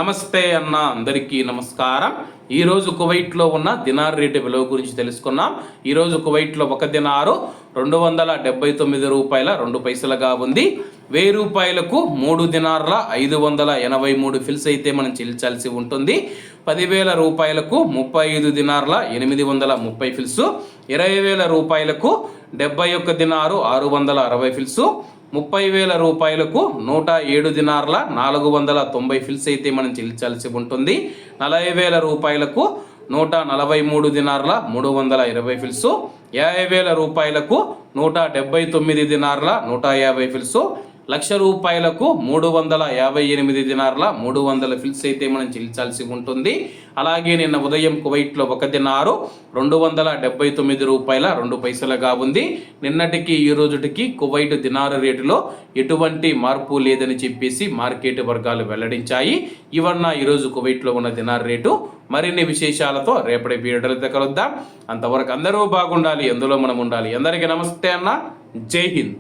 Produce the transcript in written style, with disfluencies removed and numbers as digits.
నమస్తే అన్న, అందరికీ నమస్కారం. ఈరోజు కువైట్లో ఉన్న దినార్ రేటు విలువ గురించి తెలుసుకున్నాం. ఈరోజు కువైట్లో ఒక దినారు 279 రూపాయల 2 పైసలుగా ఉంది. 1000 రూపాయలకు 3 దినార్ల 583 ఫిల్స్ అయితే మనం చెల్లించాల్సి ఉంటుంది. 10,000 రూపాయలకు 35 దినార్ల 830 ఫిల్స్, 20,000 రూపాయలకు 71 దినారు 660 ఫిల్స్, 30,000 రూపాయలకు 107 దినార్ల 490 ఫిల్స్ అయితే మనం చెల్లించాల్సి ఉంటుంది. 40,000 రూపాయలకు 143 దినార్ల 320 ఫిల్స్, 50,000 రూపాయలకు 179 దినార్ల 150 ఫిల్స్, 1,00,000 రూపాయలకు 358 దినార్ల 300 ఫిల్స్ అయితే మనం చెల్లించాల్సి ఉంటుంది. అలాగే నిన్న ఉదయం కువైట్లో ఒక దినారు 279 రూపాయల 2 పైసలుగా ఉంది. నిన్నటికి ఈ రోజుటికి కువైట్ దినారు రేటులో ఎటువంటి మార్పు లేదని చెప్పేసి మార్కెట్ వర్గాలు వెల్లడించాయి. ఇవన్న ఈరోజు కువైట్లో ఉన్న దినారు రేటు. మరిన్ని విశేషాలతో రేపటి వీడియోలతో కలుద్దాం. అంతవరకు అందరూ బాగుండాలి, అందులో మనం ఉండాలి. అందరికీ నమస్తే అన్న, జై హింద్.